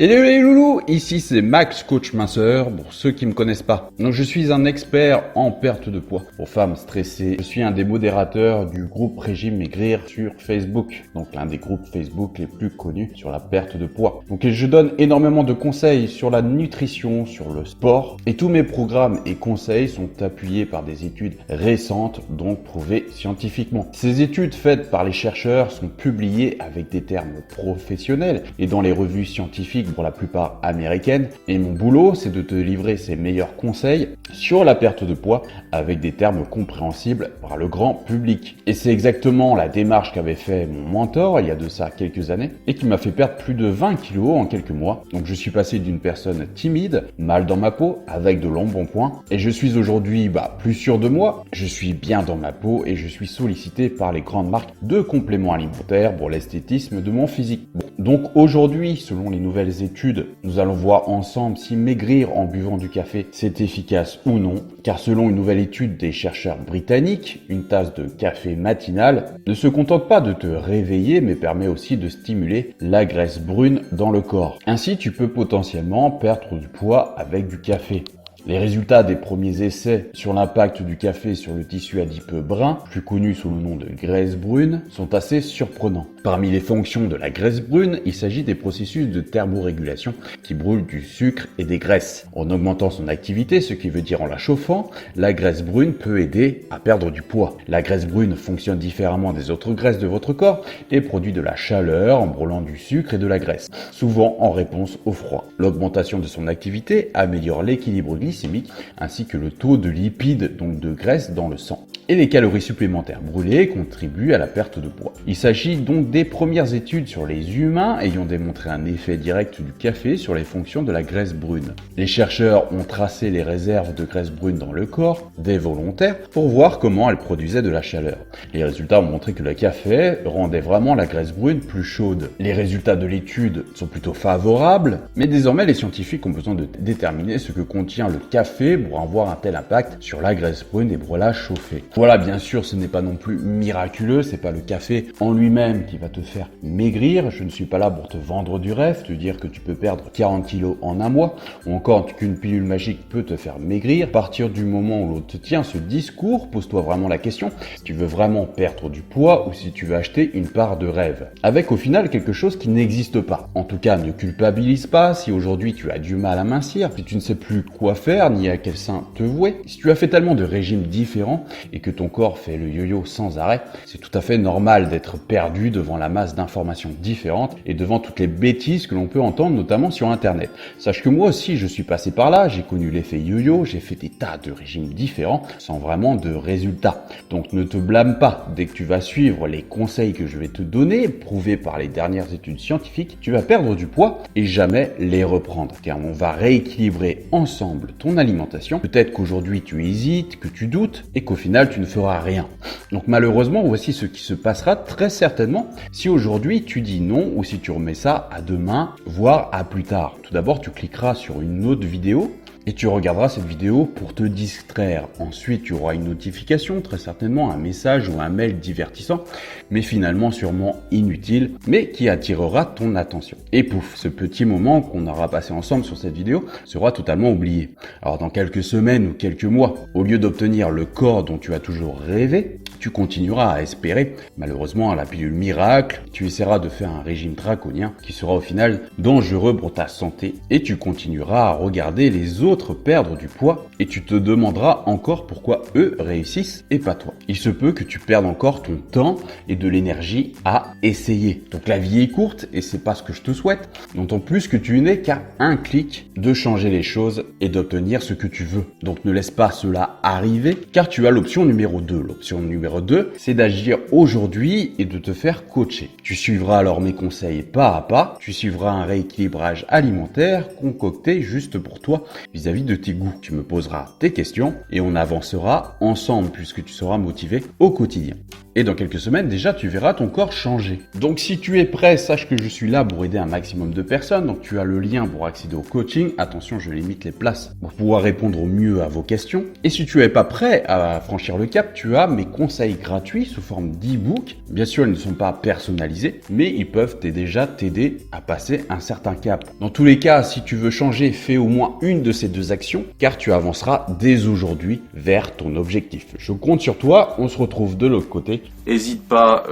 Hello les loulous, ici c'est Max, coach minceur, pour ceux qui me connaissent pas. Donc je suis un expert en perte de poids pour femmes stressées. Je suis un des modérateurs du groupe Régime Maigrir sur Facebook, donc l'un des groupes Facebook les plus connus sur la perte de poids. Donc je donne énormément de conseils sur la nutrition, sur le sport, et tous mes programmes et conseils sont appuyés par des études récentes, donc prouvées scientifiquement. Ces études faites par les chercheurs sont publiées avec des termes professionnels et dans les revues scientifiques pour la plupart américaines, et mon boulot c'est de te livrer ces meilleurs conseils sur la perte de poids avec des termes compréhensibles par le grand public. Et c'est exactement la démarche qu'avait fait mon mentor il y a de ça quelques années et qui m'a fait perdre plus de 20 kilos en quelques mois. Donc je suis passé d'une personne timide, mal dans ma peau, avec de l'embonpoint, et je suis aujourd'hui plus sûr de moi, je suis bien dans ma peau et je suis sollicité par les grandes marques de compléments alimentaires pour l'esthétisme de mon physique. Donc aujourd'hui, selon les nouvelles études, nous allons voir ensemble si maigrir en buvant du café c'est efficace ou non, car selon une nouvelle étude des chercheurs britanniques, une tasse de café matinal ne se contente pas de te réveiller mais permet aussi de stimuler la graisse brune dans le corps. Ainsi, tu peux potentiellement perdre du poids avec du café. Les résultats des premiers essais sur l'impact du café sur le tissu adipeux brun, plus connu sous le nom de graisse brune, sont assez surprenants. Parmi les fonctions de la graisse brune, il s'agit des processus de thermorégulation qui brûlent du sucre et des graisses. En augmentant son activité, ce qui veut dire en la chauffant, la graisse brune peut aider à perdre du poids. La graisse brune fonctionne différemment des autres graisses de votre corps et produit de la chaleur en brûlant du sucre et de la graisse, souvent en réponse au froid. L'augmentation de son activité améliore l'équilibre glycémique ainsi que le taux de lipides, donc de graisse dans le sang. Et les calories supplémentaires brûlées contribuent à la perte de poids. Il s'agit donc des premières études sur les humains ayant démontré un effet direct du café sur les fonctions de la graisse brune. Les chercheurs ont tracé les réserves de graisse brune dans le corps des volontaires pour voir comment elles produisaient de la chaleur. Les résultats ont montré que le café rendait vraiment la graisse brune plus chaude. Les résultats de l'étude sont plutôt favorables, mais désormais les scientifiques ont besoin de déterminer ce que contient le café pour avoir un tel impact sur la graisse brune et pour la chauffer. Voilà, bien sûr, ce n'est pas non plus miraculeux, c'est pas le café en lui-même qui va te faire maigrir. Je ne suis pas là pour te vendre du rêve, te dire que tu peux perdre 40 kilos en un mois, ou encore qu'une pilule magique peut te faire maigrir. À partir du moment où l'on te tient ce discours, pose-toi vraiment la question si tu veux vraiment perdre du poids ou si tu veux acheter une part de rêve. Avec au final quelque chose qui n'existe pas. En tout cas, ne culpabilise pas si aujourd'hui tu as du mal à mincir, si tu ne sais plus quoi faire ni à quel sein te vouer. Si tu as fait tellement de régimes différents et que ton corps fait le yo-yo sans arrêt, c'est tout à fait normal d'être perdu devant la masse d'informations différentes et devant toutes les bêtises que l'on peut entendre, notamment sur Internet. Sache que moi aussi, je suis passé par là, j'ai connu l'effet yo-yo, j'ai fait des tas de régimes différents sans vraiment de résultats. Donc ne te blâme pas, dès que tu vas suivre les conseils que je vais te donner, prouvés par les dernières études scientifiques, tu vas perdre du poids et jamais les reprendre, car on va rééquilibrer ensemble ton alimentation. Peut-être qu'aujourd'hui tu hésites, que tu doutes et qu'au final tu ne feras rien. Donc malheureusement, voici ce qui se passera très certainement si aujourd'hui tu dis non ou si tu remets ça à demain, voire à plus tard. Tout d'abord, tu cliqueras sur une autre vidéo et tu regarderas cette vidéo pour te distraire. Ensuite, tu auras une notification, très certainement un message ou un mail divertissant, mais finalement sûrement inutile, mais qui attirera ton attention. Et pouf, ce petit moment qu'on aura passé ensemble sur cette vidéo sera totalement oublié. Alors dans quelques semaines ou quelques mois, au lieu d'obtenir le corps dont tu as toujours rêvé, tu continueras à espérer, malheureusement, à la pilule miracle, tu essaieras de faire un régime draconien qui sera au final dangereux pour ta santé et tu continueras à regarder les autres perdre du poids et tu te demanderas encore pourquoi eux réussissent et pas toi. Il se peut que tu perdes encore ton temps et de l'énergie à essayer. Donc la vie est courte et c'est pas ce que je te souhaite, d'autant plus que tu n'es qu'à un clic de changer les choses et d'obtenir ce que tu veux. Donc ne laisse pas cela arriver car tu as l'option numéro 2. L'option numéro 2, c'est d'agir aujourd'hui et de te faire coacher. Tu suivras alors mes conseils pas à pas, tu suivras un rééquilibrage alimentaire concocté juste pour toi vis-à-vis de tes goûts. Tu me poseras tes questions et on avancera ensemble puisque tu seras motivé au quotidien. Et dans quelques semaines, déjà, tu verras ton corps changer. Donc si tu es prêt, sache que je suis là pour aider un maximum de personnes. Donc tu as le lien pour accéder au coaching. Attention, je limite les places pour pouvoir répondre au mieux à vos questions. Et si tu n'es pas prêt à franchir le cap, tu as mes conseils gratuits sous forme d'e-book. Bien sûr, ils ne sont pas personnalisés, mais ils peuvent déjà t'aider à passer un certain cap. Dans tous les cas, si tu veux changer, fais au moins une de ces deux actions, car tu avanceras dès aujourd'hui vers ton objectif. Je compte sur toi, on se retrouve de l'autre côté. N'hésite pas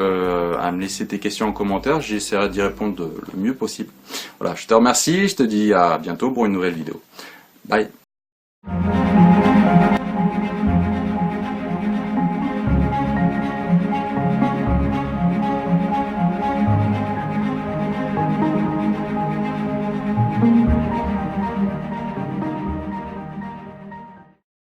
à me laisser tes questions en commentaire, j'essaierai d'y répondre le mieux possible. Voilà, je te remercie, je te dis à bientôt pour une nouvelle vidéo. Bye.